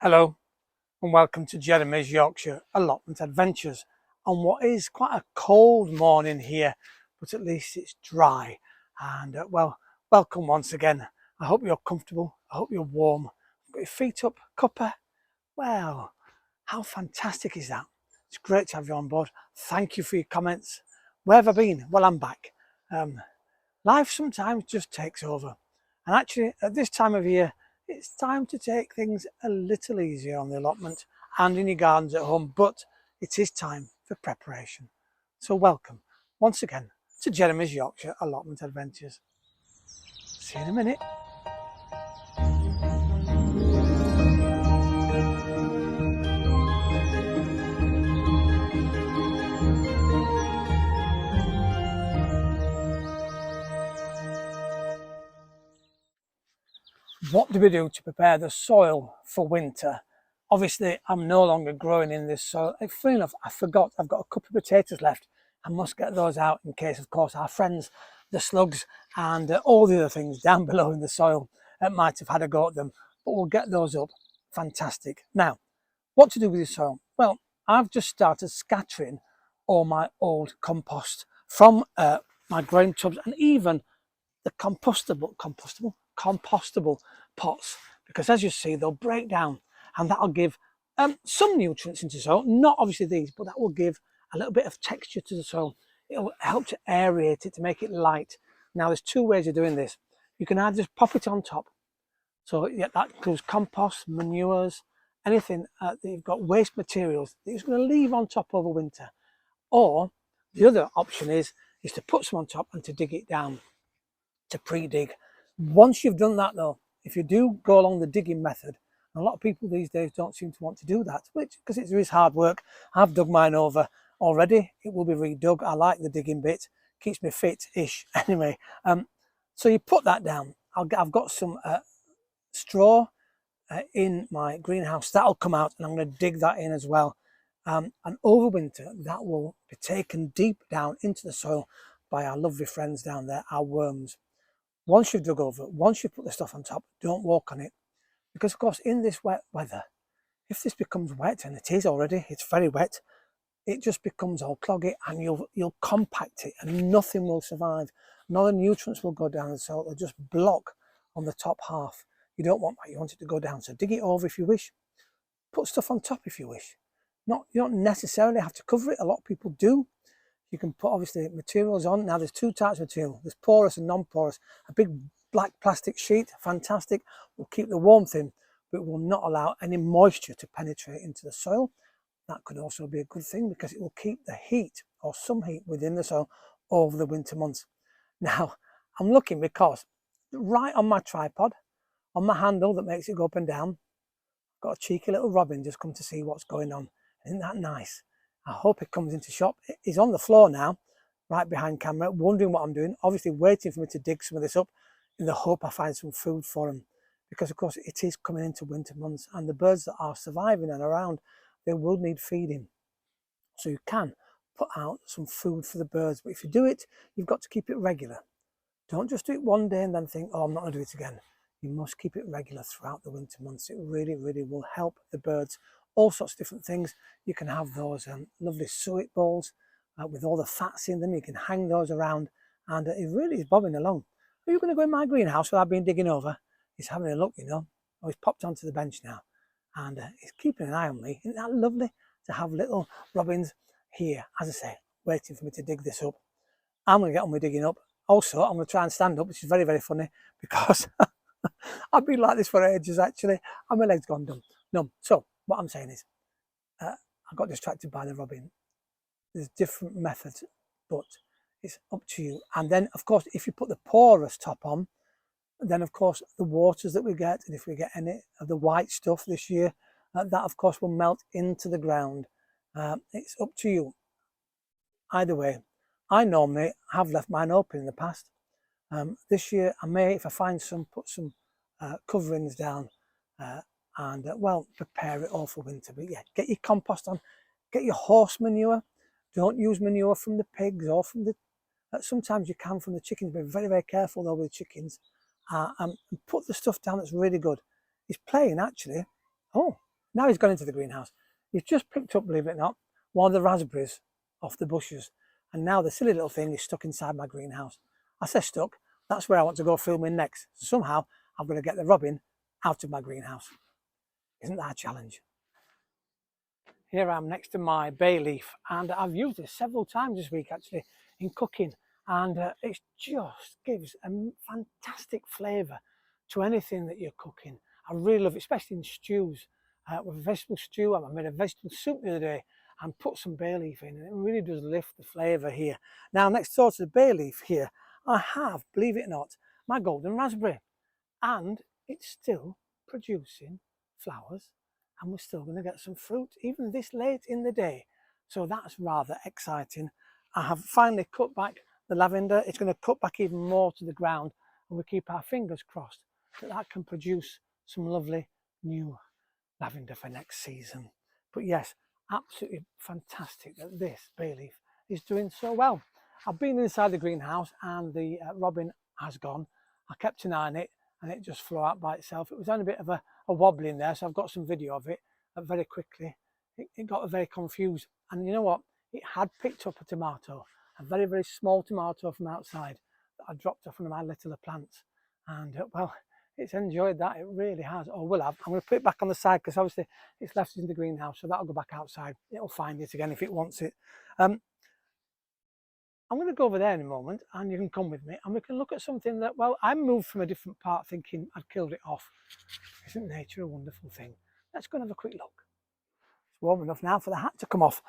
Hello and welcome to Jeremy's Yorkshire Allotment Adventures on what is quite a cold morning here, but at least it's dry. And welcome once again. I hope you're comfortable. I hope you're warm. Got your feet up, cuppa. Well, how fantastic is that? It's great to have you on board. Thank you for your comments. Where have I been? Well, I'm back. Life sometimes just takes over. And actually, at this time of year, it's time to take things a little easier on the allotment and in your gardens at home, but it is time for preparation. So welcome once again to Jeremy's Yorkshire Allotment Adventures. See you in a minute. What do we do to prepare the soil for winter? Obviously, I'm no longer growing in this soil. Funny enough, I forgot I've got a couple of potatoes left. I must get those out in case, of course, our friends, the slugs, and all the other things down below in the soil might have had a go at them. But we'll get those up. Fantastic. Now, what to do with the soil? Well, I've just started scattering all my old compost from my growing tubs and even the compostable pots, because as you see, they'll break down and that'll give some nutrients into the soil, not obviously these, but that will give a little bit of texture to the soil. It'll help to aerate it, to make it light. Now there's two ways of doing this. You can either just pop it on top, so yeah, that includes compost, manures, anything that you've got, waste materials that you're going to leave on top over winter. Or the other option is to put some on top and to dig it down, to pre-dig. Once you've done that though, if you do go along the digging method, a lot of people these days don't seem to want to do that, which, because it is hard work. I've dug mine over already. It will be redug. I like the digging bit. Keeps me fit-ish. Anyway, so you put that down. I've got some straw in my greenhouse. That'll come out and I'm going to dig that in as well. And over winter, that will be taken deep down into the soil by our lovely friends down there, our worms. Once you've dug over, once you've put the stuff on top, don't walk on it. Because of course, in this wet weather, if this becomes wet, and it is already, it's very wet, it just becomes all cloggy and you'll compact it and nothing will survive. None of the nutrients will go down the soil, they'll just block on the top half. You don't want that, you want it to go down. So dig it over if you wish. Put stuff on top if you wish. You don't necessarily have to cover it. A lot of people do. You can put obviously materials on. Now there's two types of material. There's porous and non-porous. A big black plastic sheet, fantastic, will keep the warmth in, but will not allow any moisture to penetrate into the soil. That could also be a good thing because it will keep the heat or some heat within the soil over the winter months. Now, I'm looking because right on my tripod, on my handle that makes it go up and down, I've got a cheeky little robin just come to see what's going on. Isn't that nice? I hope it comes into shop. He's on the floor now, right behind camera, wondering what I'm doing, obviously waiting for me to dig some of this up in the hope I find some food for him. Because of course it is coming into winter months and the birds that are surviving and around, they will need feeding. So you can put out some food for the birds, but if you do it, you've got to keep it regular. Don't just do it one day and then think, oh, I'm not going to do it again. You must keep it regular throughout the winter months. It really, really will help the birds. All sorts of different things. You can have those lovely suet bowls with all the fats in them. You can hang those around and it really is bobbing along. Are you going to go in my greenhouse where I've been digging over? He's having a look, you know. Oh, he's popped onto the bench now and he's keeping an eye on me. Isn't that lovely to have little robins here, as I say, waiting for me to dig this up? I'm going to get on with digging up. Also, I'm going to try and stand up, which is very, very funny because I've been like this for ages actually, and my legs gone numb. So what I'm saying is, I got distracted by the robin. There's different methods, but it's up to you. And then, of course, if you put the porous top on, then of course the waters that we get, and if we get any of the white stuff this year, that of course will melt into the ground. It's up to you. Either way, I normally have left mine open in the past. This year I may, if I find some, put some coverings down and well, prepare it all for winter. But yeah, get your compost on, get your horse manure. Don't use manure from the pigs or from the, sometimes you can from the chickens. Be very, very careful though with the chickens. And put the stuff down that's really good. He's playing actually. Oh, Now he's gone into the greenhouse. He's just picked up, believe it or not, one of the raspberries off the bushes. And now the silly little thing is stuck inside my greenhouse. I say stuck, that's where I want to go filming next. Somehow I'm going to get the robin out of my greenhouse. Isn't that a challenge? Here I am next to my bay leaf, and I've used this several times this week actually in cooking, and it just gives a fantastic flavour to anything that you're cooking. I really love it, especially in stews. With a vegetable stew, I made a vegetable soup the other day and put some bay leaf in, and it really does lift the flavour here. Now, next door to the bay leaf here, I have, believe it or not, my golden raspberry, and it's still producing flowers, and we're still going to get some fruit even this late in the day. So that's rather exciting. I have finally cut back the lavender. It's going to cut back even more to the ground, and we keep our fingers crossed that that can produce some lovely new lavender for next season. But yes, absolutely fantastic that this bay leaf is doing so well. I've been inside the greenhouse and the robin has gone. I kept an eye on it and it just flew out by itself. It was only a bit of a wobble in there, so I've got some video of it very quickly. It got very confused, and you know what? It had picked up a tomato, a very, very small tomato from outside that I dropped off one of my littler plants. And well, it's enjoyed that, it really has, or will have. I'm going to put it back on the side because obviously it's left in the greenhouse, so that'll go back outside. It'll find it again if it wants it. I'm going to go over there in a moment and you can come with me and we can look at something that, well, I moved from a different part thinking I'd killed it off. Isn't nature a wonderful thing? Let's go and have a quick look. It's warm enough now for the hat to come off.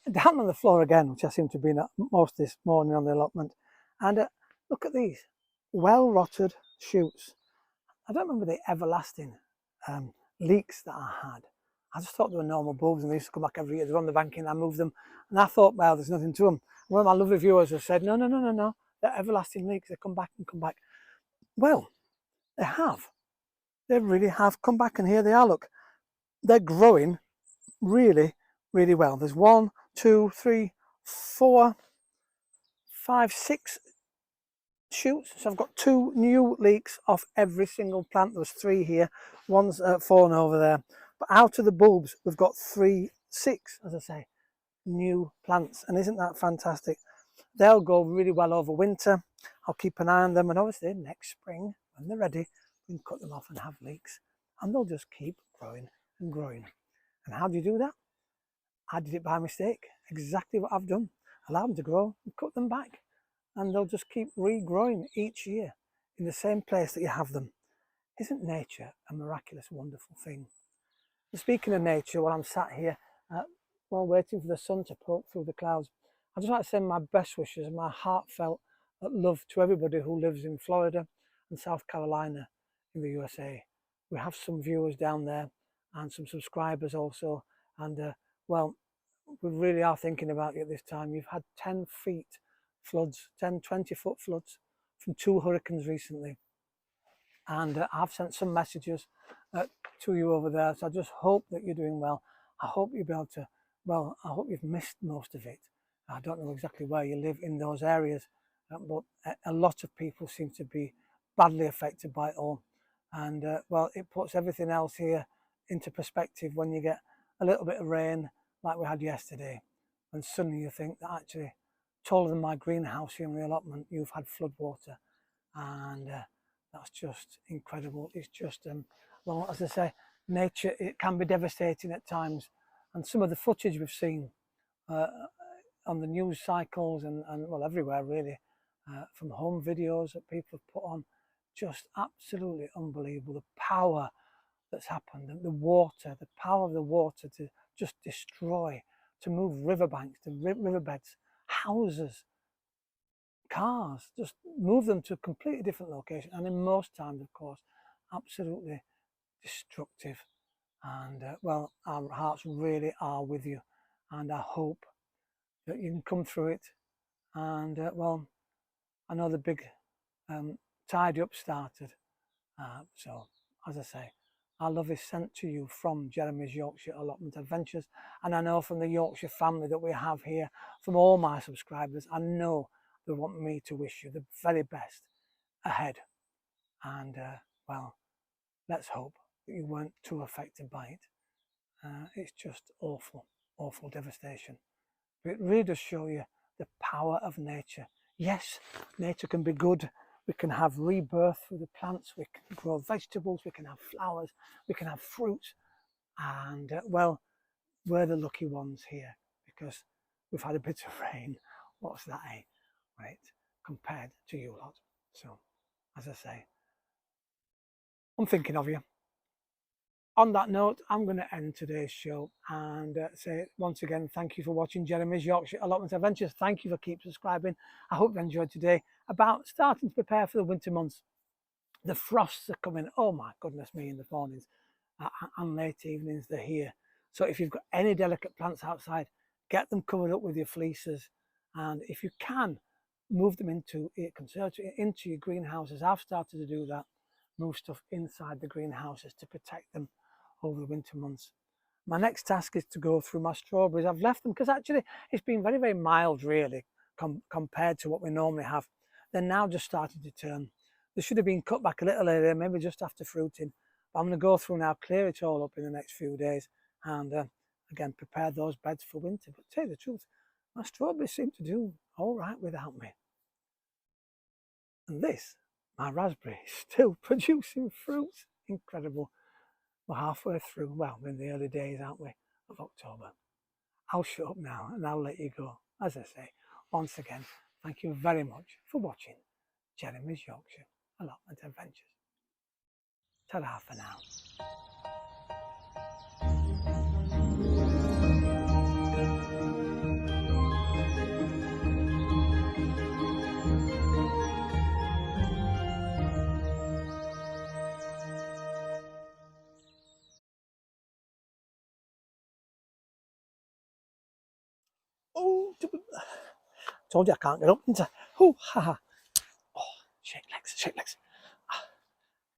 Down on the floor again, which I seem to be at most this morning on the allotment. And look at these well-rotted shoots. I don't remember the everlasting leeks that I had. I just thought they were normal bulbs and they used to come back every year. They're on the banking, I moved them. And I thought, well, there's nothing to them. One of my lovely viewers have said, no, they're everlasting leeks. They come back and come back. Well, they have. They really have come back, and here they are, look. They're growing really, really well. There's 1, 2, 3, 4, 5, 6 shoots. So I've got 2 new leeks off every single plant. There was 3 here. One's fallen over there. But out of the bulbs, we've got 6, as I say, new plants. And isn't that fantastic? They'll go really well over winter. I'll keep an eye on them, and obviously next spring, when they're ready, we can cut them off and have leeks, and they'll just keep growing and growing. And how do you do that? I did it by mistake, exactly what I've done. Allow them to grow and cut them back, and they'll just keep regrowing each year in the same place that you have them. Isn't nature a miraculous, wonderful thing? And speaking of nature, while I'm sat here, while waiting for the sun to poke through the clouds, I'd just like to send my best wishes and my heartfelt love to everybody who lives in Florida and South Carolina in the USA. We have some viewers down there and some subscribers also. And well, we really are thinking about you at this time. You've had 10 feet floods, 10, 20-foot floods from 2 hurricanes recently. And I've sent some messages to you over there. So I just hope that you're doing well. I hope you'll be able to, well, I hope you've missed most of it. I don't know exactly where you live in those areas, but a lot of people seem to be badly affected by it all. And well, it puts everything else here into perspective when you get a little bit of rain like we had yesterday. And suddenly you think that actually, taller than my greenhouse here in the allotment, you've had flood water. And that's just incredible. It's just, well, as I say, nature, it can be devastating at times. And some of the footage we've seen on the news cycles and well, everywhere really, from home videos that people have put on, just absolutely unbelievable. The power that's happened, and the water, the power of the water to just destroy, to move riverbanks, to riverbeds, houses, cars, just move them to a completely different location. And in most times, of course, absolutely destructive. And well, our hearts really are with you, and I hope that you can come through it. And well, I know the big tidy up started, so as I say, our love is sent to you from Jeremy's Yorkshire Allotment Adventures, and I know from the Yorkshire family that we have here, from all my subscribers, I know they want me to wish you the very best ahead. And well, let's hope that you weren't too affected by it. It's just awful, awful devastation. But it really does show you the power of nature. Yes, nature can be good. We can have rebirth through the plants. We can grow vegetables. We can have flowers. We can have fruit. And well, we're the lucky ones here because we've had a bit of rain. What's that, eh? Right, compared to you lot. So, as I say, I'm thinking of you. On that note, I'm going to end today's show and say once again, thank you for watching Jeremy's Yorkshire Allotment Adventures. Thank you for keep subscribing. I hope you enjoyed today about starting to prepare for the winter months. The frosts are coming. Oh my goodness me, in the mornings and late evenings, they're here. So if you've got any delicate plants outside, get them covered up with your fleeces. And if you can, move them into your conservatory, into your greenhouses. I've started to do that. Move stuff inside the greenhouses to protect them over the winter months. My next task is to go through my strawberries. I've left them because actually it's been very, very mild really compared to what we normally have. They're now just starting to turn. They should have been cut back a little earlier, maybe just after fruiting. But I'm going to go through now, clear it all up in the next few days and again, prepare those beds for winter. But to tell you the truth, my strawberries seem to do all right without me. And this, my raspberry, is still producing fruit. Incredible. We're halfway through, well, we're in the early days, aren't we, of October. I'll shut up now and I'll let you go. As I say, once again, thank you very much for watching Jeremy's Yorkshire Allotment Adventures. Ta-ra for now. Oh, told you I can't get up, didn't I? Oh, ha ha. Oh, shake legs, shake legs.